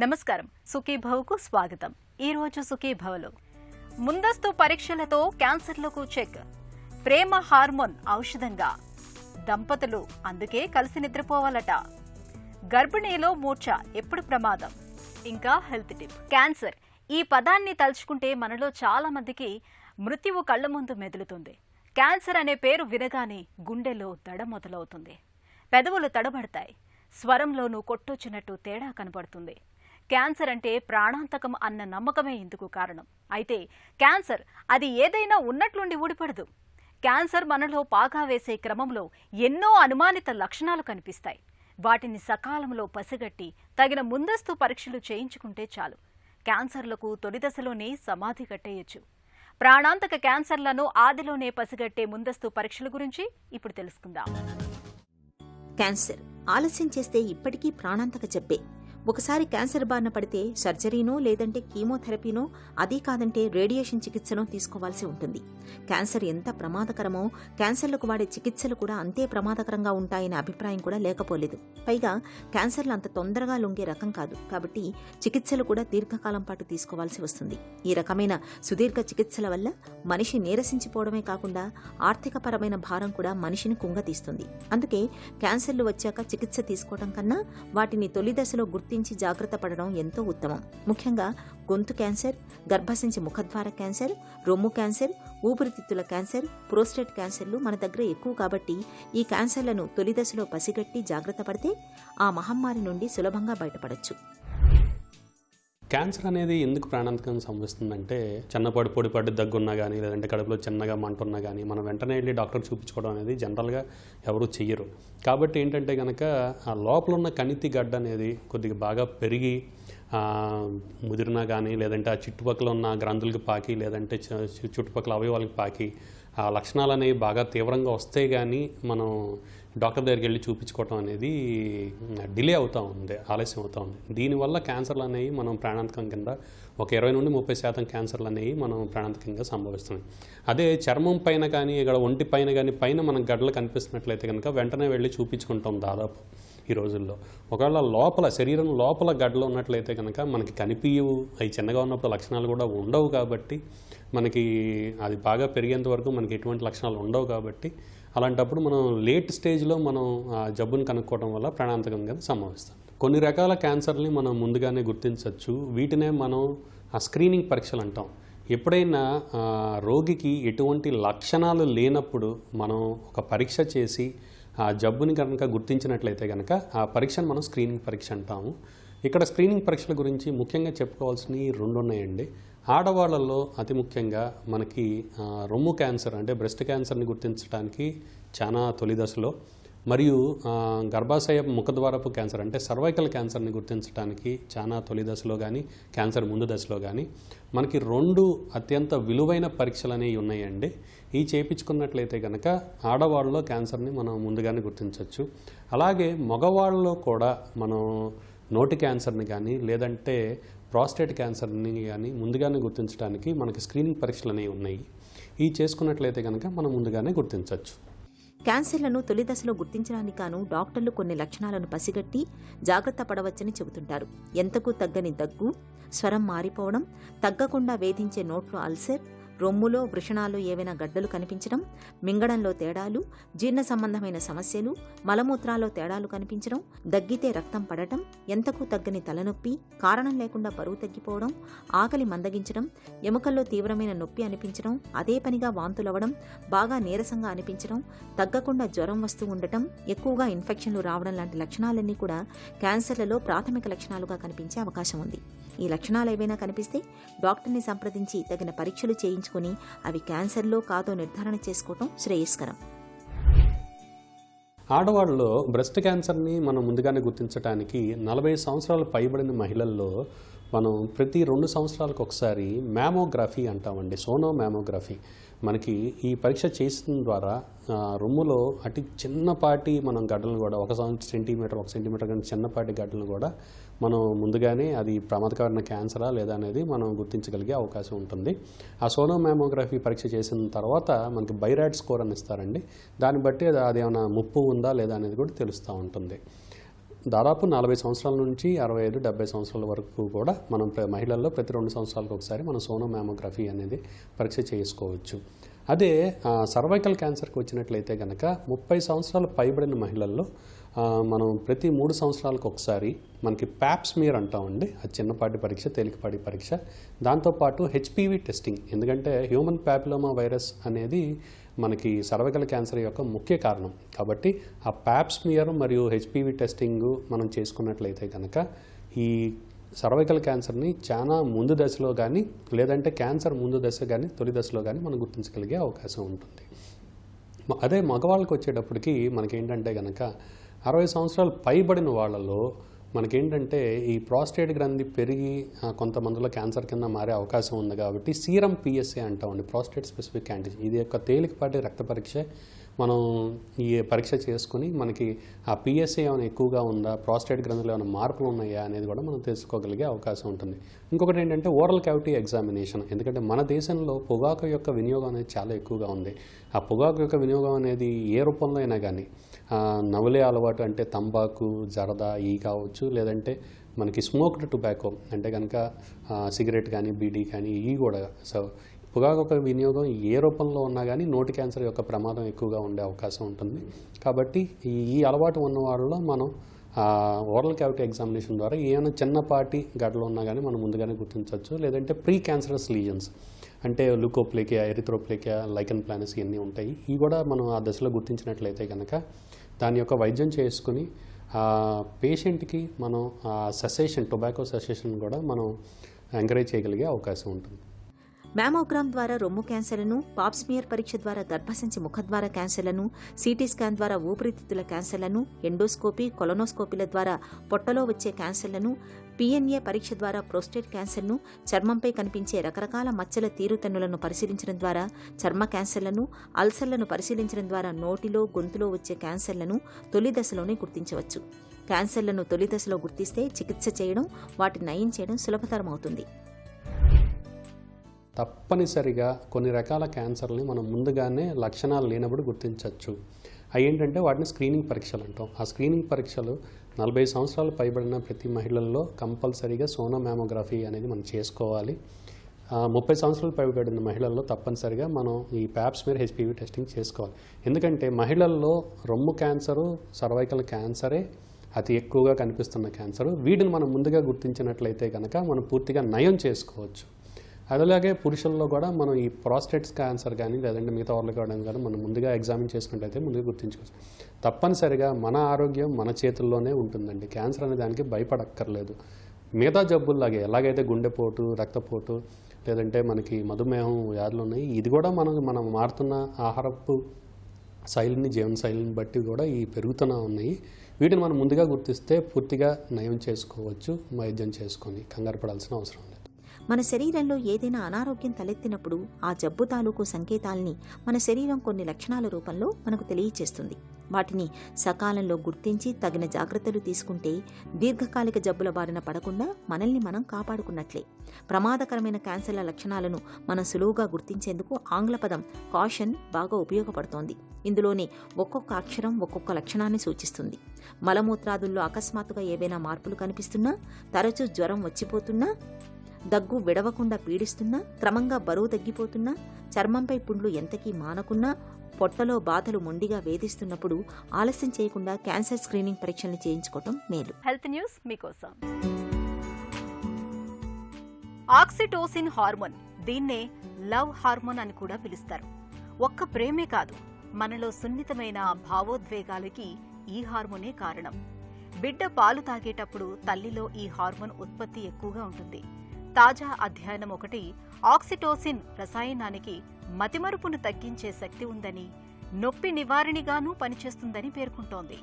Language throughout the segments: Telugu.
నమస్కారం, సుఖీభవకు స్వాగతం. ఈ రోజు సుఖీభవలో ముందస్తు పరీక్షలతో క్యాన్సర్లకు చెక్, ప్రేమ హార్మోన్ ఔషధంగా, దంపతులు అందుకే కలిసి నిద్రపోవాలట, గర్భిణీలో మూర్ఛ ఎప్పుడు ప్రమాదం, ఇంకా హెల్త్ టిప్. క్యాన్సర్ ఈ పదాన్ని తలుచుకుంటే మనలో చాలా మందికి మృత్యువు కళ్ల ముందు మెదులుతుంది. క్యాన్సర్ అనే పేరు వినగానే గుండెలో దడ మొదలవుతుంది, పెదవులు తడబడతాయి, స్వరంలోనూ కొట్టొచ్చినట్టు తేడా కనబడుతుంది. క్యాన్సర్ అంటే ప్రాణాంతకం అన్న నమ్మకమే ఇందుకు కారణం. అయితే క్యాన్సర్ అది ఏదైనా ఉన్నట్లుండి ఊడిపడదు. క్యాన్సర్ మనలో పాగా వేసే క్రమంలో ఎన్నో అనుమానిత లక్షణాలు కనిపిస్తాయి. వాటిని సకాలంలో పసిగట్టి తగిన ముందస్తు పరీక్షలు చేయించుకుంటే చాలు. క్యాన్సర్లకు తొలి దశలోనే సమాధి కట్టేయచ్చు. ప్రాణాంతక క్యాన్సర్లను ఆదిలోనే పసిగట్టే ముందస్తు పరీక్షల గురించి ఇప్పుడు తెలుసుకుందాం. క్యాన్సర్ ఆలస్యం చేస్తే ఇప్పటికీ ప్రాణాంతక జబ్బే. ఒకసారి క్యాన్సర్ బారిన పడితే సర్జరీనో లేదంటే కీమోథెరపీనో, అదీ కాదంటే రేడియేషన్ చికిత్సనో తీసుకోవాల్సి ఉంటుంది. క్యాన్సర్ ఎంత ప్రమాదకరమో క్యాన్సర్లకు వాడే చికిత్సలు కూడా అంతే ప్రమాదకరంగా ఉంటాయనే అభిప్రాయం కూడా లేకపోలేదు. పైగా క్యాన్సర్లు అంత తొందరగా లొంగే రకం కాదు, కాబట్టి చికిత్సలు కూడా దీర్ఘకాలం పాటు తీసుకోవాల్సి వస్తుంది. ఈ రకమైన సుదీర్ఘ చికిత్సల వల్ల మనిషి నీరసించిపోవడమే కాకుండా ఆర్థికపరమైన భారం కూడా మనిషిని కుంగతీస్తుంది. అందుకే క్యాన్సర్లు వచ్చాక చికిత్స తీసుకోవడం కన్నా వాటిని తొలి దశలో గుర్తించి జాగ్రత్త పడడం ఎంతో ఉత్తమం. ముఖ్యంగా గొంతు క్యాన్సర్, గర్భసంచి ముఖద్వార క్యాన్సర్, రొమ్ము క్యాన్సర్, ఊపిరితిత్తుల క్యాన్సర్, ప్రోస్టేట్ క్యాన్సర్లు మన దగ్గర ఎక్కువ కాబట్టి ఈ క్యాన్సర్లను తొలి దశలో పసిగట్టి జాగ్రత్త పడితే ఆ మహమ్మారి నుండి సులభంగా బయటపడొచ్చు. క్యాన్సర్ అనేది ఎందుకు ప్రాణాంతకం సంభవిస్తుందంటే, చిన్నపాటి పొడిపాటి దగ్గున్నా కానీ లేదంటే కడుపులో చిన్నగా మంటున్నా కానీ మనం వెంటనే వెళ్ళి డాక్టర్ చూపించుకోవడం అనేది జనరల్గా ఎవరు చెయ్యరు. కాబట్టి ఏంటంటే కనుక ఆ లోపల ఉన్న కణితి గడ్డ అనేది కొద్దిగా బాగా పెరిగి ముదిరినా కానీ లేదంటే ఆ చుట్టుపక్కల ఉన్న గ్రంథులకి పాకి లేదంటే చుట్టుపక్కల అవయవాలకు పాకి ఆ లక్షణాలు అనేవి బాగా తీవ్రంగా వస్తే కానీ మనం డాక్టర్ దగ్గరికి వెళ్ళి చూపించుకోవటం అనేది డిలే అవుతూ ఉంది, ఆలస్యం అవుతూ ఉంది. దీనివల్ల క్యాన్సర్లు అనేవి మనం ప్రాణాంతకం కింద ఒక 20 నుండి 30% క్యాన్సర్లు అనేవి మనం ప్రాణాంతకంగా సంభవిస్తున్నాయి. అదే చర్మం పైన కానీ ఇక్కడ ఒంటి పైన కానీ పైన మనకు గడ్డలు కనిపిస్తున్నట్లయితే కనుక వెంటనే వెళ్ళి చూపించుకుంటాం దాదాపు ఈ రోజుల్లో. ఒకవేళ లోపల శరీరం లోపల గడ్డలు ఉన్నట్లయితే కనుక మనకి కనిపించవు, అవి చిన్నగా ఉన్నప్పుడు లక్షణాలు కూడా ఉండవు. కాబట్టి మనకి అది బాగా పెరిగేంత వరకు మనకి ఎటువంటి లక్షణాలు ఉండవు. కాబట్టి అలాంటప్పుడు మనం లేట్ స్టేజ్లో మనం ఆ జబ్బును కనుక్కోవడం వల్ల ప్రాణాంతకంగా సంభవిస్తాం. కొన్ని రకాల క్యాన్సర్ని మనం ముందుగానే గుర్తించవచ్చు. వీటినే మనం ఆ స్క్రీనింగ్ పరీక్షలు అంటాం. ఎప్పుడైనా రోగికి ఎటువంటి లక్షణాలు లేనప్పుడు మనం ఒక పరీక్ష చేసి ఆ జబ్బుని కనుక గుర్తించినట్లయితే కనుక ఆ పరీక్షను మనం స్క్రీనింగ్ పరీక్ష అంటాము. ఇక్కడ స్క్రీనింగ్ పరీక్షల గురించి ముఖ్యంగా చెప్పుకోవాల్సినవి 2 ఉన్నాయండి. ఆడవాళ్ళల్లో అతి ముఖ్యంగా మనకి రొమ్ము క్యాన్సర్ అంటే బ్రెస్ట్ క్యాన్సర్ని గుర్తించడానికి చాలా తొలి దశలో, మరియు గర్భాశయ ముఖద్వారపు క్యాన్సర్ అంటే సర్వైకల్ క్యాన్సర్ని గుర్తించడానికి చాలా తొలి దశలో కానీ క్యాన్సర్ ముందు దశలో కానీ మనకి 2 అత్యంత విలువైన పరీక్షలు అనేవి ఉన్నాయండి. ఈ చేయించుకున్నట్లయితే కనుక ఆడవాళ్ళలో క్యాన్సర్ని మనం ముందుగానే గుర్తించవచ్చు. అలాగే మగవాళ్ళలో కూడా మనం నోటి క్యాన్సర్ని కానీ లేదంటే ప్రాస్టేట్ క్యాన్సర్ని కానీ ముందుగానే గుర్తించడానికి మనకి స్క్రీనింగ్ పరీక్షలు అనేవి ఉన్నాయి. ఈ చేసుకున్నట్లయితే కనుక మనం ముందుగానే గుర్తించవచ్చు. క్యాన్సర్లను తొలి దశలో గుర్తించడానికి గాను డాక్టర్లు కొన్ని లక్షణాలను పసిగట్టి జాగ్రత్త పడవచ్చని చెబుతుంటారు. ఎంతకు తగ్గని దగ్గు, స్వరం మారిపోవడం, తగ్గకుండా వేధించే నోట్లో అల్సర్, రొమ్ములో వృషణాలు ఏవైనా గడ్డలు కనిపించడం, మింగడంలో తేడాలు, జీర్ణ సంబంధమైన సమస్యలు, మలమూత్రాల్లో తేడాలు కనిపించడం, దగ్గితే రక్తం పడటం, ఎంతకు తగ్గని తలనొప్పి, కారణం లేకుండా బరువు తగ్గిపోవడం, ఆకలి మందగించడం, ఎముకల్లో తీవ్రమైన నొప్పి అనిపించడం, అదే పనిగా వాంతులవ్వడం, బాగా నీరసంగా అనిపించడం, తగ్గకుండా జ్వరం వస్తూ ఉండటం, ఎక్కువగా ఇన్ఫెక్షన్లు రావడం లాంటి లక్షణాలన్నీ కూడా క్యాన్సర్లలో ప్రాథమిక లక్షణాలుగా కనిపించే అవకాశం ఉంది. ఈ లక్షణాలు ఏవైనా కనిపిస్తే డాక్టర్ని సంప్రదించి తగిన పరీక్షలు చేయించుకొని అవి క్యాన్సర్లో కాదో నిర్ధారణ చేసుకోవటం శ్రేయస్కరం. ఆడవాళ్ళలో బ్రెస్ట్ క్యాన్సర్ని మనం ముందుగానే గుర్తించడానికి 40 సంవత్సరాలు పైబడిన మహిళల్లో మనం ప్రతి 2 సంవత్సరాలకు ఒకసారి మ్యామోగ్రఫీ అంటామండి, సోనో మ్యామోగ్రఫీ. మనకి ఈ పరీక్ష చేసిన ద్వారా రొమ్ములో అతి చిన్నపాటి మనం గడ్డలను కూడా 1 సెంటీమీటర్ కానీ చిన్నపాటి గడ్డలను కూడా మనం ముందుగానే అది ప్రమాదకరమైన క్యాన్సరా లేదా అనేది మనం గుర్తించగలిగే అవకాశం ఉంటుంది. ఆ సోనో మ్యామోగ్రఫీ పరీక్ష చేసిన తర్వాత మనకి బైరాడ్ స్కోర్ అని ఇస్తారండి. దాన్ని బట్టి అది ఏమైనా ముప్పు ఉందా లేదా అనేది కూడా తెలుస్తూ ఉంటుంది. దాదాపు 40 సంవత్సరాల నుంచి 65-70 సంవత్సరాల వరకు కూడా మనం మహిళల్లో ప్రతి 2 సంవత్సరాలకు ఒకసారి మనం సోనో మ్యామోగ్రఫీ అనేది పరీక్ష చేసుకోవచ్చు. అదే సర్వైకల్ క్యాన్సర్కి వచ్చినట్లయితే కనుక 30 సంవత్సరాలు పైబడిన మహిళల్లో మనం ప్రతి 3 సంవత్సరాలకు ఒకసారి మనకి ప్యాప్స్మియర్ అంటామండి. అది చిన్నపాటి పరీక్ష, తేలికపాటి పరీక్ష. దాంతోపాటు హెచ్పివి టెస్టింగ్, ఎందుకంటే హ్యూమన్ ప్యాపిలోమా వైరస్ అనేది మనకి సర్వైకల్ క్యాన్సర్ యొక్క ముఖ్య కారణం. కాబట్టి ఆ ప్యాప్స్మియర్ మరియు హెచ్పివి టెస్టింగ్ మనం చేసుకున్నట్లయితే కనుక ఈ సర్వైకల్ క్యాన్సర్ని చాలా ముందు దశలో కానీ, లేదంటే క్యాన్సర్ ముందు దశ కానీ తొలి దశలో కానీ మనం గుర్తించగలిగే అవకాశం ఉంటుంది. అదే మగవాళ్ళకి వచ్చేటప్పటికి మనకేంటంటే కనుక 60 సంవత్సరాలు పైబడిన వాళ్ళలో మనకేంటంటే ఈ ప్రాస్టేట్ గ్రంథి పెరిగి కొంతమందిలో క్యాన్సర్ కింద మారే అవకాశం ఉంది. కాబట్టి సీరం పిఎస్ఏ అంటామండి, ప్రాస్టేట్ స్పెసిఫిక్ యాంటిజెన్. ఇది యొక్క తేలికపాటి రక్త పరీక్ష. మనం ఈ పరీక్ష చేసుకుని మనకి ఆ పిఎస్ఏ ఏమైనా ఎక్కువగా ఉందా, ప్రాస్టేట్ గ్రంథిలో ఏమైనా మార్పులు ఉన్నాయా అనేది కూడా మనం తెలుసుకోగలిగే అవకాశం ఉంటుంది. ఇంకొకటి ఏంటంటే ఓరల్ క్యావిటీ ఎగ్జామినేషన్. ఎందుకంటే మన దేశంలో పొగాకు యొక్క వినియోగం అనేది చాలా ఎక్కువగా ఉంది. ఆ పొగాకు యొక్క వినియోగం అనేది ఏ రూపంలో అయినా కానీ నవలే అలవాటు అంటే తంబాకు, జరదా ఈ కావచ్చు, లేదంటే మనకి స్మోక్డ్ టొబాకో అంటే కనుక సిగరెట్ కానీ, బీడీ కానీ ఇవి కూడా. సో పొగాకు యొక్క వినియోగం ఏ రూపంలో ఉన్నా కానీ నోటి క్యాన్సర్ యొక్క ప్రమాదం ఎక్కువగా ఉండే అవకాశం ఉంటుంది. కాబట్టి ఈ అలవాటు ఉన్న వాళ్ళలో మనం ఓరల్ క్యావిటీ ఎగ్జామినేషన్ ద్వారా ఏమైనా చిన్నపాటి గడ్డలు ఉన్నా కానీ మనం ముందుగానే గుర్తించవచ్చు. లేదంటే ప్రీ క్యాన్సరస్ లీజన్స్ అంటే లుకోప్లేకియా, ఎరిథ్రోప్లేకియా, లైకెన్ ప్లానస్ ఇవన్నీ ఉంటాయి. ఇవి కూడా మనం ఆ దశలో గుర్తించినట్లయితే కనుక దాని యొక్క వైద్యం చేసుకుని పేషెంట్కి మనం సెసేషన్, టొబాకో సెసేషన్ కూడా మనం ఎంకరేజ్ చేయగలిగే అవకాశం ఉంటుంది. మ్యామోగ్రామ్ ద్వారా రొమ్ము క్యాన్సర్లను, పాప్స్మియర్ పరీక్ష ద్వారా గర్భసంచి ముఖద్వార క్యాన్సర్లను, సిటీ స్కాన్ ద్వారా ఊపిరితిత్తుల క్యాన్సర్లను, ఎండోస్కోపీ, కొలనోస్కోపీల ద్వారా పొట్టలో వచ్చే క్యాన్సర్లను, పిఎన్ఏ పరీక్ష ద్వారా ప్రోస్టేట్ క్యాన్సర్ను, చర్మంపై కనిపించే రకరకాల మచ్చల తీరుతెన్నులను పరిశీలించడం ద్వారా చర్మ క్యాన్సర్లను, అల్సర్లను పరిశీలించడం ద్వారా నోటిలో, గొంతులో వచ్చే క్యాన్సర్లను తొలి దశలోనే గుర్తించవచ్చు. క్యాన్సర్లను తొలి దశలో గుర్తిస్తే చికిత్స చేయడం, వాటిని నయం చేయడం సులభతరమవుతుంది. తప్పనిసరిగా కొన్ని రకాల క్యాన్సర్ని మనం ముందుగానే లక్షణాలు లేనప్పుడు గుర్తించవచ్చు. అవి ఏంటంటే వాటిని స్క్రీనింగ్ పరీక్షలు అంటాం. ఆ స్క్రీనింగ్ పరీక్షలు 40 సంవత్సరాలు పైబడిన ప్రతి మహిళల్లో కంపల్సరీగా సోనో మ్యామోగ్రఫీ అనేది మనం చేసుకోవాలి. 30 సంవత్సరాలు పైబడిన మహిళల్లో తప్పనిసరిగా మనం ఈ ప్యాప్స్మియర్, హెచ్పివి టెస్టింగ్ చేసుకోవాలి. ఎందుకంటే మహిళల్లో రొమ్ము క్యాన్సరు, సర్వైకల్ క్యాన్సరే అతి ఎక్కువగా కనిపిస్తున్న క్యాన్సరు. వీటిని మనం ముందుగా గుర్తించినట్లయితే కనుక మనం పూర్తిగా నయం చేసుకోవచ్చు. అలాగే పురుషుల్లో కూడా మనం ఈ ప్రాస్టేట్ క్యాన్సర్ కానీ, లేదంటే మిగతా వాళ్ళకి కానీ మనం ముందుగా ఎగ్జామిన్ చేసుకున్నట్లయితే ముందుగా గుర్తించుకోవచ్చు. తప్పనిసరిగా మన ఆరోగ్యం మన చేతుల్లోనే ఉంటుందండి. క్యాన్సర్ అనే దానికి భయపడక్కర్లేదు. మిగతా జబ్బుల్లాగే ఎలాగైతే గుండెపోటు, రక్తపోటు, లేదంటే మనకి మధుమేహం వ్యాధులు ఉన్నాయి, ఇది కూడా మనం మారుతున్న ఆహారపు శైలిని, జీవన శైలిని బట్టి కూడా ఈ పెరుగుతూనే ఉన్నాయి. వీటిని మనం ముందుగా గుర్తిస్తే పూర్తిగా నయం చేసుకోవచ్చు. వైద్యం చేసుకొని కంగారు పడాల్సిన అవసరం లేదు. మన శరీరంలో ఏదైనా అనారోగ్యం తలెత్తినప్పుడు ఆ జబ్బు తాలూకు సంకేతాల్ని మన శరీరం కొన్ని లక్షణాల రూపంలో మనకు తెలియచేస్తుంది. వాటిని సకాలంలో గుర్తించి తగిన జాగ్రత్తలు తీసుకుంటే దీర్ఘకాలిక జబ్బుల బారిన పడకుండా మనల్ని మనం కాపాడుకున్నట్లే. ప్రమాదకరమైన క్యాన్సర్ల లక్షణాలను మనం సులువుగా గుర్తించేందుకు ఆంగ్ల పదం కాషన్ బాగా ఉపయోగపడుతోంది. ఇందులోని ఒక్కొక్క అక్షరం ఒక్కొక్క లక్షణాన్ని సూచిస్తుంది. మలమూత్రాదుల్లో అకస్మాత్తుగా ఏవైనా మార్పులు కనిపిస్తున్నా, తరచూ జ్వరం వచ్చిపోతున్నా, దగ్గు విడవకుండా పీడిస్తున్నా, క్రమంగా బరువు తగ్గిపోతున్నా, చర్మంపై పుండ్లు ఎంతకీ మానకున్నా, పొట్టలో బాధలు మొండిగా వేధిస్తున్నప్పుడు ఆలస్యం చేయకుండా క్యాన్సర్ స్క్రీనింగ్ పరీక్షల్ని చేయించుకోవటం మేలు. హెల్త్ న్యూస్ మీకోసం. ఆక్సిటోసిన్ హార్మోన్, దీన్నే లవ్ హార్మోన్ అని కూడా పిలుస్తారు. ఒక్క ప్రేమే కాదు, మనలో సున్నితమైన భావోద్వేగాలకి ఈ హార్మోనే కారణం. బిడ్డ పాలు తాగేటప్పుడు తల్లిలో ఈ హార్మోన్ ఉత్పత్తి ఎక్కువగా ఉంటుంది. తాజా అధ్యయనం ఒకటి ఆక్సిటోసిన్ రసాయనానికి మతిమరుపును తగ్గించే శక్తి ఉందని, నొప్పి నివారణగానూ పనిచేస్తుందని పేర్కొంటోంది.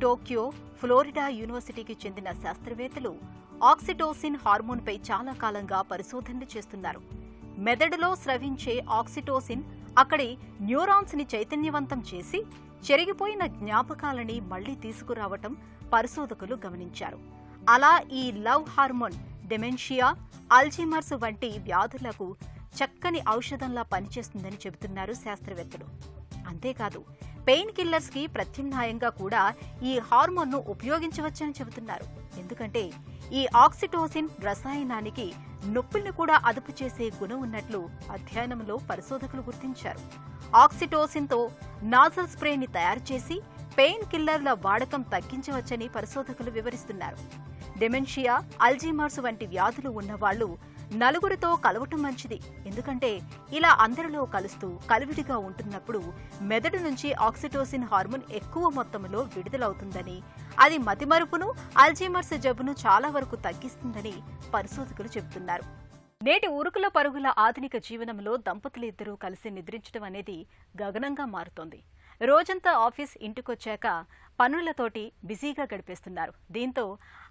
టోక్యో, ఫ్లోరిడా యూనివర్సిటీకి చెందిన శాస్త్రవేత్తలు ఆక్సిటోసిన్ హార్మోన్పై చాలా కాలంగా పరిశోధనలు చేస్తున్నారు. మెదడులో స్రవించే ఆక్సిటోసిన్ అక్కడి న్యూరాన్స్ ని చైతన్యవంతం చేసి చెరిగిపోయిన జ్ఞాపకాలని మళ్లీ తీసుకురావటం పరిశోధకులు గమనించారు. అలా ఈ లవ్ హార్మోన్ డెమెన్షియా, అల్జీమర్స్ వంటి వ్యాధులకు చక్కని ఔషధంలా పనిచేస్తుందని చెబుతున్నారు శాస్త్రవేత్తలు. అంతేకాదు, పెయిన్ కిల్లర్స్ కి ప్రత్యామ్నాయంగా కూడా ఈ హార్మోన్ను ఉపయోగించవచ్చని చెబుతున్నారు. ఎందుకంటే ఈ ఆక్సిటోసిన్ రసాయనానికి నొప్పుల్ని కూడా అదుపు చేసే గుణం ఉన్నట్లు అధ్యయనంలో పరిశోధకులు గుర్తించారు. ఆక్సిటోసిన్తో నాజల్ స్ప్రేని తయారు చేసి పెయిన్ కిల్లర్ల వాడకం తగ్గించవచ్చని పరిశోధకులు వివరిస్తున్నారు. డెమెన్షియా, అల్జీమర్స్ వంటి వ్యాధులు ఉన్నవాళ్లు నలుగురితో కలవటం మంచిది. ఎందుకంటే ఇలా అందరిలో కలుస్తూ కలివిడిగా ఉంటున్నప్పుడు మెదడు నుంచి ఆక్సిటోసిన్ హార్మోన్ ఎక్కువ మొత్తంలో విడుదలవుతుందని, అది మతిమరుపును, అల్జీమర్స్ జబ్బును చాలా వరకు తగ్గిస్తుందని పరిశోధకులు చెబుతున్నారు. నేటి ఉరుకుల పరుగుల ఆధునిక జీవనంలో దంపతులిద్దరూ కలిసి నిద్రించడం అనేది గగనంగా మారుతోంది. రోజంతా ఆఫీస్, ఇంటికొచ్చాక పనులతోటి బిజీగా గడిపేస్తున్నారు. దీంతో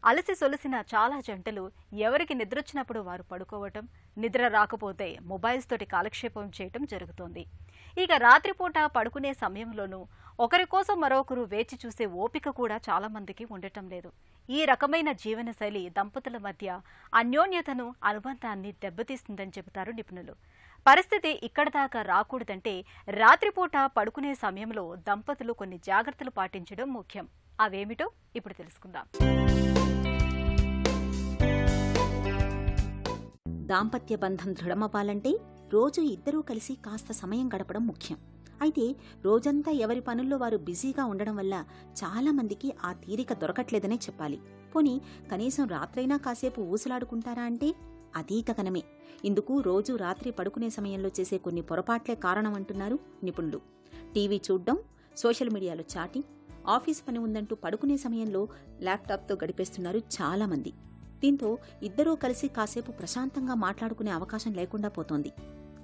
అలసి సొలసిన చాలా జంటలు ఎవరికి నిద్రొచ్చినప్పుడు వారు పడుకోవటం, నిద్ర రాకపోతే మొబైల్స్ తోటి కాలక్షేపం చేయటం జరుగుతోంది. ఇక రాత్రిపూట పడుకునే సమయంలోనూ ఒకరి కోసం మరొకరు వేచి చూసే ఓపిక కూడా చాలా మందికి ఉండటం లేదు. ఈ రకమైన జీవనశైలి దంపతుల మధ్య అన్యోన్యతను, అనుబంధాన్ని దెబ్బతీస్తుందని చెబుతారు నిపుణులు. పరిస్థితి ఇక్కడి దాకా రాకూడదంటే రాత్రిపూట పడుకునే సమయంలో దంపతులు కొన్ని జాగ్రత్తలు పాటించడం ముఖ్యం. అవేమిటో ఇప్పుడు తెలుసుకుందాం. దాంపత్య బంధం దృఢమవ్వాలంటే రోజు ఇద్దరూ కలిసి కాస్త సమయం గడపడం ముఖ్యం. అయితే రోజంతా ఎవరి పనుల్లో వారు బిజీగా ఉండడం వల్ల చాలా మందికి ఆ తీరిక దొరకట్లేదనే చెప్పాలి. పోనీ కనీసం రాత్రైనా కాసేపు ఊసలాడుకుంటారా అంటే అదీ గగనమే. ఇందుకు రోజు రాత్రి పడుకునే సమయంలో చేసే కొన్ని పొరపాట్లే కారణమంటున్నారు నిపుణులు. టీవీ చూడ్డం, సోషల్ మీడియాలో చాటింగ్, ఆఫీస్ పని ఉందంటూ పడుకునే సమయంలో ల్యాప్టాప్తో గడిపేస్తున్నారు చాలా మంది. దీంతో ఇద్దరూ కలిసి కాసేపు ప్రశాంతంగా మాట్లాడుకునే అవకాశం లేకుండా పోతోంది.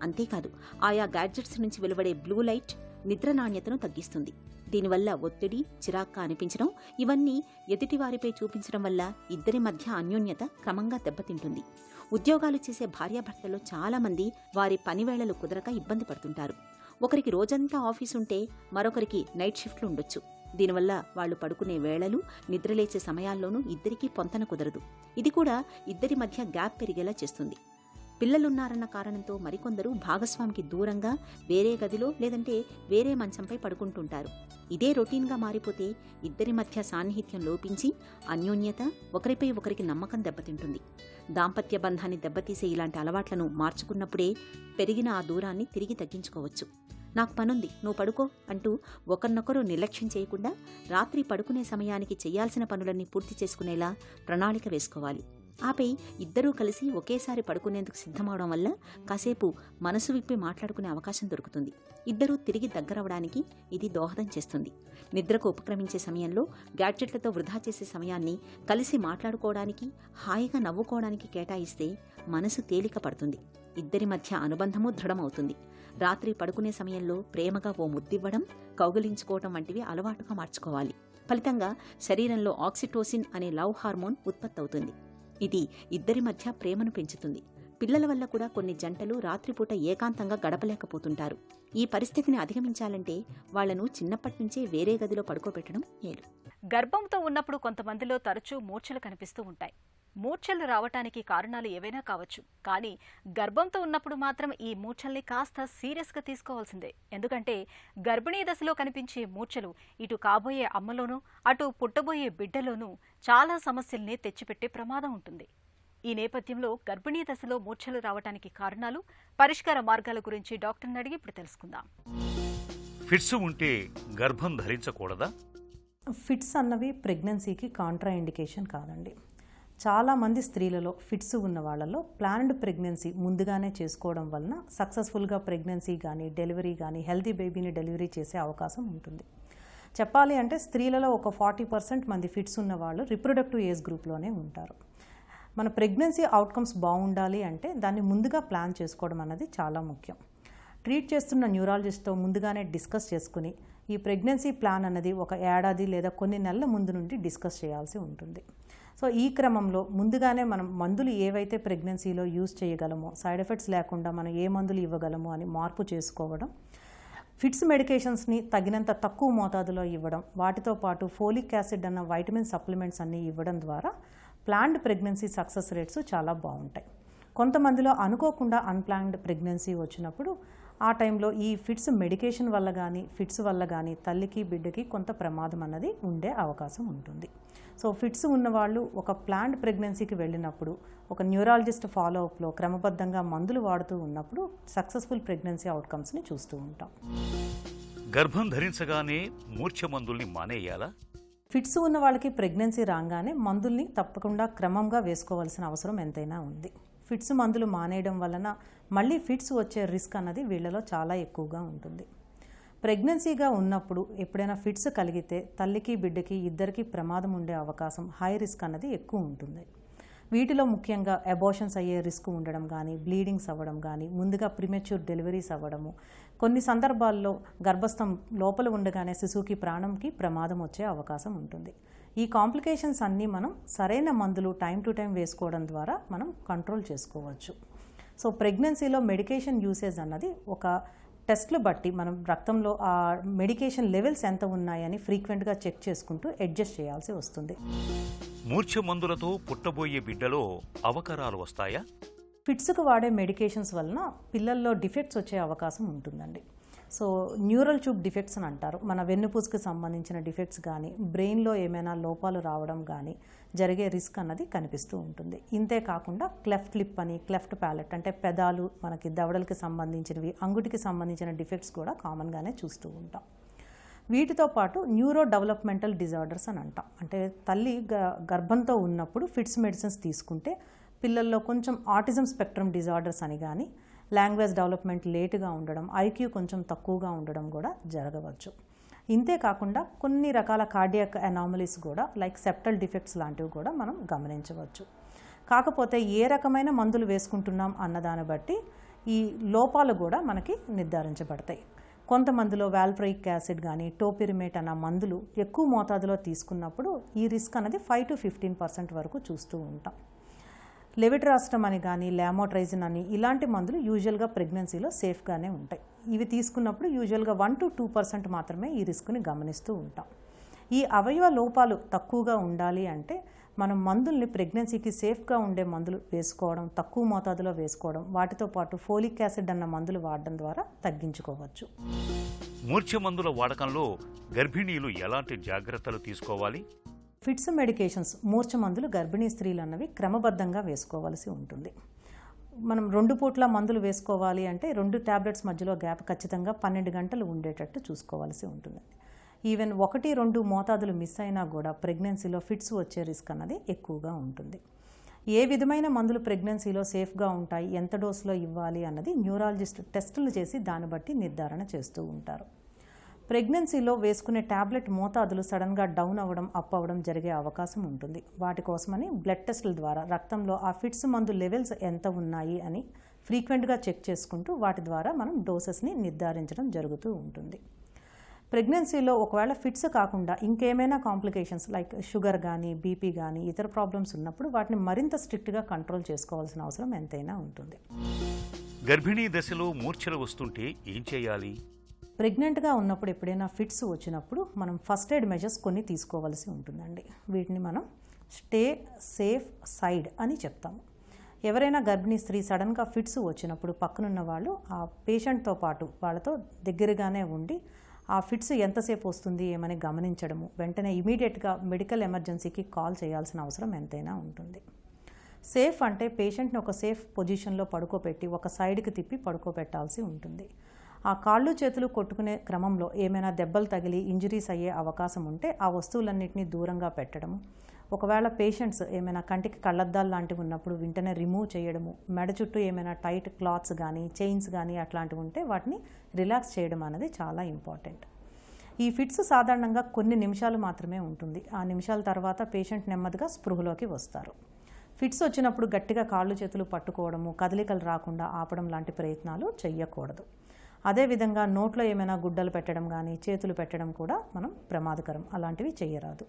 అంతేకాదు, ఆయా గ్యాడ్జెట్స్ నుంచి వెలువడే బ్లూ లైట్ నిద్ర నాణ్యతను తగ్గిస్తుంది. దీనివల్ల ఒత్తిడి, చిరాక్గా అనిపించడం, ఇవన్నీ ఎదుటివారిపై చూపించడం వల్ల ఇద్దరి మధ్య అన్యోన్యత క్రమంగా దెబ్బతింటుంది. ఉద్యోగాలు చేసే భార్యాభర్తల్లో చాలా మంది వారి పనివేళలు కుదరక ఇబ్బంది పడుతుంటారు. ఒకరికి రోజంతా ఆఫీసుంటే మరొకరికి నైట్ షిఫ్ట్లు ఉండొచ్చు. దీనివల్ల వాళ్లు పడుకునే వేళలు, నిద్రలేచే సమయాల్లోనూ ఇద్దరికీ పొంతన కుదరదు. ఇది కూడా ఇద్దరి మధ్య గ్యాప్ పెరిగేలా చేస్తుంది. పిల్లలున్నారన్న కారణంతో మరికొందరు భాగస్వామికి దూరంగా వేరే గదిలో లేదంటే వేరే మంచంపై పడుకుంటుంటారు. ఇదే రొటీన్గా మారిపోతే ఇద్దరి మధ్య సాన్నిహిత్యం లోపించి అన్యోన్యత, ఒకరిపై ఒకరికి నమ్మకం దెబ్బతింటుంది. దాంపత్య బంధాన్ని దెబ్బతీసే ఇలాంటి అలవాట్లను మార్చుకున్నప్పుడే పెరిగిన ఆ దూరాన్ని తిరిగి తగ్గించుకోవచ్చు. నాకు పనుంది, నువ్వు పడుకో అంటూ ఒకరినొకరు నిర్లక్ష్యం చేయకుండా రాత్రి పడుకునే సమయానికి చేయాల్సిన పనులన్నీ పూర్తి చేసుకునేలా ప్రణాళిక వేసుకోవాలి. ఆపై ఇద్దరూ కలిసి ఒకేసారి పడుకునేందుకు సిద్ధమవడం వల్ల కాసేపు మనసు విప్పి మాట్లాడుకునే అవకాశం దొరుకుతుంది. ఇద్దరూ తిరిగి దగ్గరవడానికి ఇది దోహదం చేస్తుంది. నిద్రకు ఉపక్రమించే సమయంలో గ్యాడ్జెట్లతో వృధా చేసే సమయాన్ని కలిసి మాట్లాడుకోవడానికి, హాయిగా నవ్వుకోవడానికి కేటాయిస్తే మనసు తేలిక పడుతుంది. ఇద్దరి మధ్య అనుబంధమూ దృఢమవుతుంది. రాత్రి పడుకునే సమయంలో ప్రేమగా ఓ ముద్దివ్వడం, కౌగిలించుకోవటం వంటివి అలవాటుగా మార్చుకోవాలి. ఫలితంగా శరీరంలో ఆక్సిటోసిన్ అనే లవ్ హార్మోన్ ఉత్పత్తి అవుతుంది. ఇది ఇద్దరి మధ్య ప్రేమను పెంచుతుంది. పిల్లల వల్ల కూడా కొన్ని జంటలు రాత్రిపూట ఏకాంతంగా గడపలేకపోతుంటారు. ఈ పరిస్థితిని అధిగమించాలంటే వాళ్లను చిన్నప్పటి నుంచే వేరే గదిలో పడుకోబెట్టడం మేలు. గర్భంతో ఉన్నప్పుడు కొంతమందిలో తరచూ మూర్ఛలు కనిపిస్తూ ఉంటాయి. మూర్ఛలు రావటానికి కారణాలు ఏవైనా కావచ్చు, కానీ గర్భంతో ఉన్నప్పుడు మాత్రం ఈ మూర్ఛల్ని కాస్త సీరియస్గా తీసుకోవాల్సిందే. ఎందుకంటే గర్భిణీ దశలో కనిపించే మూర్ఛలు ఇటు కాబోయే అమ్మలోనూ అటు పుట్టబోయే బిడ్డలోనూ చాలా సమస్యల్ని తెచ్చిపెట్టే ప్రమాదం ఉంటుంది. ఈ నేపథ్యంలో గర్భిణీ దశలో మూర్ఛలు రావటానికి కారణాలు, పరిష్కార మార్గాల గురించి డాక్టర్ని అడిగి ఇప్పుడు తెలుసుకుందాం. ఫిట్స్ ఉంటే గర్భం ధరించకూడదా? ఫిట్స్ అన్నవి ప్రెగ్నెన్సీకి కాంట్రా ఇండికేషన్ కాదండి. చాలామంది స్త్రీలలో ఫిట్స్ ఉన్న వాళ్ళలో ప్లాన్డ్ ప్రెగ్నెన్సీ ముందుగానే చేసుకోవడం వలన సక్సెస్ఫుల్గా ప్రెగ్నెన్సీ కానీ డెలివరీ కానీ హెల్తీ బేబీని డెలివరీ చేసే అవకాశం ఉంటుంది. చెప్పాలి అంటే స్త్రీలలో ఒక 40% మంది ఫిట్స్ ఉన్న వాళ్ళు రిప్రొడక్టివ్ ఏజ్ గ్రూప్లోనే ఉంటారు. మన ప్రెగ్నెన్సీ అవుట్కమ్స్ బాగుండాలి అంటే దాన్ని ముందుగా ప్లాన్ చేసుకోవడం అన్నది చాలా ముఖ్యం. ట్రీట్ చేస్తున్న న్యూరాలజిస్ట్తో ముందుగానే డిస్కస్ చేసుకుని ఈ ప్రెగ్నెన్సీ ప్లాన్ అన్నది ఒక ఏడాది లేదా కొన్ని నెలల ముందు నుండి డిస్కస్ చేయాల్సి ఉంటుంది. సో ఈ క్రమంలో ముందుగానే మనం మందులు ఏవైతే ప్రెగ్నెన్సీలో యూజ్ చేయగలమో, సైడ్ ఎఫెక్ట్స్ లేకుండా మనం ఏ మందులు ఇవ్వగలమో అని మార్పు చేసుకోవడం, ఫిట్స్ మెడికేషన్స్ని తగినంత తక్కువ మోతాదులో ఇవ్వడం, వాటితో పాటు ఫోలిక్ యాసిడ్ అన్న వైటమిన్ సప్లిమెంట్స్ అన్నీ ఇవ్వడం ద్వారా ప్లాన్డ్ ప్రెగ్నెన్సీ సక్సెస్ రేట్స్ చాలా బాగుంటాయి. కొంతమందిలో అనుకోకుండా అన్ప్లాన్డ్ ప్రెగ్నెన్సీ వచ్చినప్పుడు ఆ టైంలో ఈ ఫిట్స్ మెడికేషన్ వల్ల కానీ ఫిట్స్ వల్ల కానీ తల్లికి బిడ్డకి కొంత ప్రమాదం అన్నది ఉండే అవకాశం ఉంటుంది. సో ఫిట్స్ ఉన్నవాళ్ళు ఒక ప్లాన్డ్ ప్రెగ్నెన్సీకి వెళ్ళినప్పుడు ఒక న్యూరాలజిస్ట్ ఫాలోఅప్లో క్రమబద్ధంగా మందులు వాడుతూ ఉన్నప్పుడు సక్సెస్ఫుల్ ప్రెగ్నెన్సీ అవుట్కమ్స్ని చూస్తూ ఉంటాం. గర్భం ధరించగానే మూర్ఛ మందుల్ని మానేయాలా? ఫిట్స్ ఉన్న వాళ్ళకి ప్రెగ్నెన్సీ రాగానే మందుల్ని తప్పకుండా క్రమంగా వేసుకోవాల్సిన అవసరం ఎంతైనా ఉంది. ఫిట్స్ మందులు మానేయడం వలన మళ్ళీ ఫిట్స్ వచ్చే రిస్క్ అన్నది వీళ్ళలో చాలా ఎక్కువగా ఉంటుంది. ప్రెగ్నెన్సీగా ఉన్నప్పుడు ఎప్పుడైనా ఫిట్స్ కలిగితే తల్లికి బిడ్డకి ఇద్దరికి ప్రమాదం ఉండే అవకాశం హై రిస్క్ అన్నది ఎక్కువ ఉంటుంది. వీటిలో ముఖ్యంగా అబార్షన్స్ అయ్యే రిస్క్ ఉండడం కానీ, బ్లీడింగ్స్ అవ్వడం కానీ, ముందుగా ప్రిమెచ్యూర్ డెలివరీస్ అవ్వడము, కొన్ని సందర్భాల్లో గర్భస్థం లోపల ఉండగానే శిశువుకి ప్రాణంకి ప్రమాదం వచ్చే అవకాశం ఉంటుంది. ఈ కాంప్లికేషన్స్ అన్నీ మనం సరైన మందులు టైం టు టైం వేసుకోవడం ద్వారా మనం కంట్రోల్ చేసుకోవచ్చు. సో ప్రెగ్నెన్సీలో మెడికేషన్ యూసేజ్ అన్నది ఒక టెస్ట్లు బట్టి మనం రక్తంలో ఆ మెడికేషన్ లెవెల్స్ ఎంత ఉన్నాయని ఫ్రీక్వెంట్గా చెక్ చేసుకుంటూ అడ్జస్ట్ చేయాల్సి వస్తుంది. మూర్ఛ మందులతో పుట్టబోయే బిడ్డలో అవకరాలు వస్తాయా? ఫిట్స్కి వాడే మెడికేషన్స్ వలన పిల్లల్లో డిఫెక్ట్స్ వచ్చే అవకాశం ఉంటుందండి. సో న్యూరల్ ట్యూబ్ డిఫెక్ట్స్ అని అంటారు. మన వెన్నుపూసకి సంబంధించిన డిఫెక్ట్స్ కానీ, బ్రెయిన్లో ఏమైనా లోపాలు రావడం కానీ జరిగే రిస్క్ అన్నది కనిపిస్తూ ఉంటుంది. ఇంతే కాకుండా క్లెఫ్ట్ లిప్ అని, క్లెఫ్ట్ ప్యాలెట్ అంటే పెదాలు, మనకి దవడలకి సంబంధించినవి, అంగుటికి సంబంధించిన డిఫెక్ట్స్ కూడా కామన్గానే చూస్తూ ఉంటాం. వీటితో పాటు న్యూరో డెవలప్మెంటల్ డిజార్డర్స్ అని అంటాం. అంటే తల్లి గర్భంతో ఉన్నప్పుడు ఫిట్స్ మెడిసిన్స్ తీసుకుంటే పిల్లల్లో కొంచెం ఆటిజం స్పెక్ట్రమ్ డిజార్డర్స్ అని కానీ, లాంగ్వేజ్ డెవలప్మెంట్ లేటుగా ఉండడం, ఐక్యూ కొంచెం తక్కువగా ఉండడం కూడా జరగవచ్చు. ఇంతే కాకుండా కొన్ని రకాల కార్డియాక్ అనామలీస్ కూడా లైక్ సెప్టల్ డిఫెక్ట్స్ లాంటివి కూడా మనం గమనించవచ్చు. కాకపోతే ఏ రకమైన మందులు వేసుకుంటున్నాం అన్నదాన్ని బట్టి ఈ లోపాలు కూడా మనకి నిర్ధారించబడతాయి. కొంతమందిలో వాల్ప్రోయిక్ యాసిడ్ కానీ, టోపిరిమేట్ అన్న మందులు ఎక్కువ మోతాదులో తీసుకున్నప్పుడు ఈ రిస్క్ అనేది 5 to 15% వరకు చూస్తూ ఉంటాం. లెవిట్రాస్టమ్ అని కానీ, లామోట్రైజిన్ అని ఇలాంటి మందులు యూజువల్గా ప్రెగ్నెన్సీలో సేఫ్గానే ఉంటాయి. ఇవి తీసుకున్నప్పుడు యూజువల్గా 1 to 2% మాత్రమే ఈ రిస్క్ని గమనిస్తూ ఉంటాం. ఈ అవయవ లోపాలు తక్కువగా ఉండాలి అంటే మనం మందుల్ని ప్రెగ్నెన్సీకి సేఫ్గా ఉండే మందులు వేసుకోవడం, తక్కువ మోతాదులో వేసుకోవడం, వాటితో పాటు ఫోలిక్ యాసిడ్ అన్న మందులు వాడడం ద్వారా తగ్గించుకోవచ్చు. మూర్ఛ మందుల వాడకంలో గర్భిణీలు ఎలాంటి జాగ్రత్తలు తీసుకోవాలి? ఫిట్స్ మెడికేషన్స్, మూర్ఛ మందులు గర్భిణీ స్త్రీలు అన్నవి క్రమబద్ధంగా వేసుకోవాల్సి ఉంటుంది. మనం 2 పూట్ల మందులు వేసుకోవాలి అంటే 2 ట్యాబ్లెట్స్ మధ్యలో గ్యాప్ ఖచ్చితంగా 12 గంటలు ఉండేటట్టు చూసుకోవాల్సి ఉంటుంది. ఈవెన్ 1-2 మోతాదులు మిస్ అయినా కూడా ప్రెగ్నెన్సీలో ఫిట్స్ వచ్చే రిస్క్ అన్నది ఎక్కువగా ఉంటుంది. ఏ విధమైన మందులు ప్రెగ్నెన్సీలో సేఫ్గా ఉంటాయి, ఎంత డోసులో ఇవ్వాలి అన్నది న్యూరాలజిస్ట్ టెస్టులు చేసి దాన్ని బట్టి నిర్ధారణ చేస్తూ ఉంటారు. ప్రెగ్నెన్సీలో వేసుకునే ట్యాబ్లెట్ మోతాదులు సడన్గా డౌన్ అవ్వడం, అప్ అవ్వడం జరిగే అవకాశం ఉంటుంది. వాటి కోసమని బ్లడ్ టెస్టుల ద్వారా రక్తంలో ఆ ఫిట్స్ మందు లెవెల్స్ ఎంత ఉన్నాయి అని ఫ్రీక్వెంట్గా చెక్ చేసుకుంటూ వాటి ద్వారా మనం డోసెస్ని నిర్ధారించడం జరుగుతూ ఉంటుంది. ప్రెగ్నెన్సీలో ఒకవేళ ఫిట్స్ కాకుండా ఇంకేమైనా కాంప్లికేషన్స్ లైక్ షుగర్ కానీ, బీపీ కానీ, ఇతర ప్రాబ్లమ్స్ ఉన్నప్పుడు వాటిని మరింత స్ట్రిక్ట్గా కంట్రోల్ చేసుకోవాల్సిన అవసరం ఎంతైనా ఉంటుంది. గర్భిణీ దశలో మూర్ఛలు వస్తుంటే ఏం చేయాలి? ప్రెగ్నెంట్గా ఉన్నప్పుడు ఎప్పుడైనా ఫిట్స్ వచ్చినప్పుడు మనం ఫస్ట్ ఎయిడ్ మెజర్స్ కొన్ని తీసుకోవాల్సి ఉంటుందండి. వీటిని మనం స్టే సేఫ్ సైడ్ అని చెప్తాము. ఎవరైనా గర్భిణీ స్త్రీ సడన్గా ఫిట్స్ వచ్చినప్పుడు పక్కనున్న వాళ్ళు ఆ పేషెంట్తో పాటు వాళ్ళతో దగ్గరగానే ఉండి ఆ ఫిట్స్ ఎంతసేపు వస్తుంది ఏమని గమనించడము, వెంటనే ఇమీడియట్గా మెడికల్ ఎమర్జెన్సీకి కాల్ చేయాల్సిన అవసరం ఎంతైనా ఉంటుంది. సేఫ్ అంటే పేషెంట్ని ఒక సేఫ్ పొజిషన్లో పడుకోబెట్టి ఒక సైడ్కి తిప్పి పడుకోబెట్టాల్సి ఉంటుంది. ఆ కాళ్ళు చేతులు కొట్టుకునే క్రమంలో ఏమైనా దెబ్బలు తగిలి ఇంజరీస్ అయ్యే అవకాశం ఉంటే ఆ వస్తువులన్నింటినీ దూరంగా పెట్టడము, ఒకవేళ పేషెంట్స్ ఏమైనా కంటికి కళ్ళద్దాలు లాంటివి ఉన్నప్పుడు వెంటనే రిమూవ్ చేయడము, మెడ చుట్టూ ఏమైనా టైట్ క్లాత్స్ కానీ, చైన్స్ కానీ అట్లాంటివి ఉంటే వాటిని రిలాక్స్ చేయడం అనేది చాలా ఇంపార్టెంట్. ఈ ఫిట్స్ సాధారణంగా కొన్ని నిమిషాలు మాత్రమే ఉంటుంది. ఆ నిమిషాల తర్వాత పేషెంట్ నెమ్మదిగా స్పృహలోకి వస్తారు. ఫిట్స్ వచ్చినప్పుడు గట్టిగా కాళ్ళు చేతులు పట్టుకోవడము, కదలికలు రాకుండా ఆపడం లాంటి ప్రయత్నాలు చేయకూడదు. అదేవిధంగా నోట్లో ఏమైనా గుడ్డలు పెట్టడం కానీ, చేతులు పెట్టడం కూడా మనం ప్రమాదకరం, అలాంటివి చేయరాదు.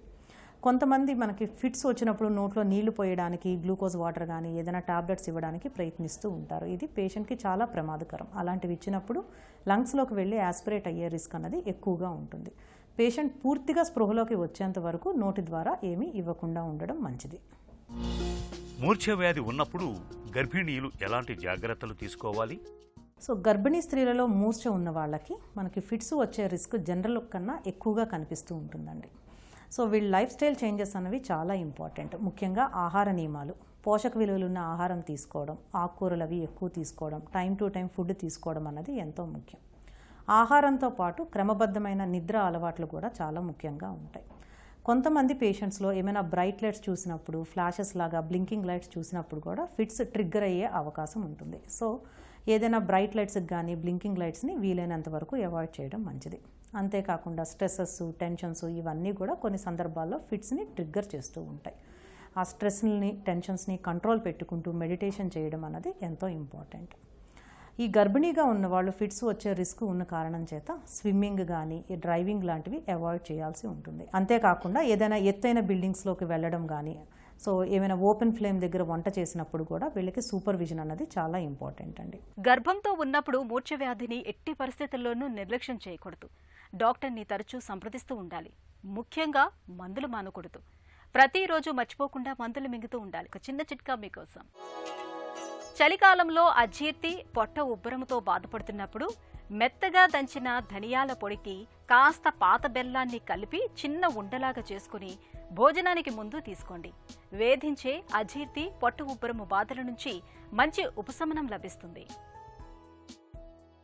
కొంతమంది మనకి ఫిట్స్ వచ్చినప్పుడు నోట్లో నీళ్లు పోయడానికి, గ్లూకోజ్ వాటర్ కానీ ఏదైనా టాబ్లెట్స్ ఇవ్వడానికి ప్రయత్నిస్తూ ఉంటారు. ఇది పేషెంట్కి చాలా ప్రమాదకరం. అలాంటివి ఇచ్చినప్పుడు లంగ్స్లోకి వెళ్ళి యాస్పిరేట్ అయ్యే రిస్క్ అన్నది ఎక్కువగా ఉంటుంది. పేషెంట్ పూర్తిగా స్పృహలోకి వచ్చేంత వరకు నోటి ద్వారా ఏమీ ఇవ్వకుండా ఉండడం మంచిది. మూర్ఛ వ్యాధి ఉన్నప్పుడు గర్భిణీలు ఎలాంటి జాగ్రత్తలు తీసుకోవాలి? సో గర్భిణీ స్త్రీలలో మూర్ఛ ఉన్న వాళ్ళకి మనకి ఫిట్స్ వచ్చే రిస్క్ జనరల్ కన్నా ఎక్కువగా కనిపిస్తూ ఉంటుందండి. సో వీళ్ళ లైఫ్ స్టైల్ చేంజెస్ అనేవి చాలా ఇంపార్టెంట్. ముఖ్యంగా ఆహార నియమాలు, పోషక విలువలు ఉన్న ఆహారం తీసుకోవడం, ఆకుకూరలు అవి ఎక్కువ తీసుకోవడం, టైం టు టైం ఫుడ్ తీసుకోవడం అన్నది ఎంతో ముఖ్యం. ఆహారంతో పాటు క్రమబద్ధమైన నిద్ర అలవాట్లు కూడా చాలా ముఖ్యంగా ఉంటాయి. కొంతమంది పేషెంట్స్లో ఏమైనా బ్రైట్ లైట్స్ చూసినప్పుడు, ఫ్లాషెస్ లాగా బ్లింకింగ్ లైట్స్ చూసినప్పుడు కూడా ఫిట్స్ ట్రిగ్గర్ అయ్యే అవకాశం ఉంటుంది. సో ఏదైనా బ్రైట్ లైట్స్కి కానీ బ్లింకింగ్ లైట్స్ని వీలైనంత వరకు అవాయిడ్ చేయడం మంచిది. అంతేకాకుండా స్ట్రెస్సెస్, టెన్షన్స్ ఇవన్నీ కూడా కొన్ని సందర్భాల్లో ఫిట్స్ని ట్రిగ్గర్ చేస్తూ ఉంటాయి. ఆ స్ట్రెస్ని, టెన్షన్స్ని కంట్రోల్ పెట్టుకుంటూ మెడిటేషన్ చేయడం అన్నది ఎంతో ఇంపార్టెంట్. ఈ గర్భిణీగా ఉన్నవాళ్ళు ఫిట్స్ వచ్చే రిస్క్ ఉన్న కారణం చేత స్విమ్మింగ్ కానీ డ్రైవింగ్ లాంటివి అవాయిడ్ చేయాల్సి ఉంటుంది. అంతేకాకుండా ఏదైనా ఎత్తైన బిల్డింగ్స్లోకి వెళ్ళడం కానీ, సో ఏమైనా ఓపెన్ ఫ్లేమ్ దగ్గర వంట చేసినప్పుడు కూడా వీళ్ళకి సూపర్విజన్ అన్నది చాలా ఇంపార్టెంట్ అండి. గర్భంతో ఉన్నప్పుడు మూర్ఛ వ్యాధిని ఎట్టి పరిస్థితుల్లోనూ నిర్లక్ష్యం చేయకూడదు. డాక్టర్ని తరచూ సంప్రదిస్తూ ఉండాలి. ముఖ్యంగా మందులు మానకూడదు. ప్రతిరోజు మర్చిపోకుండా మందులు మింగుతూ ఉండాలి. ఒక చిన్న చిట్కా మీకోసం. చలికాలంలో అజీర్తి, పొట్ట ఉబ్బరముతో బాధపడుతున్నప్పుడు మెత్తగా దంచిన ధనియాల పొడికి కాస్త పాత బెల్లాన్ని కలిపి చిన్న ఉండలాగా చేసుకుని భోజనానికి ముందు తీసుకోండి. వేధించే అజీర్తి, పొట్ట ఉబ్బరము బాధల నుంచి మంచి ఉపశమనం లభిస్తుంది.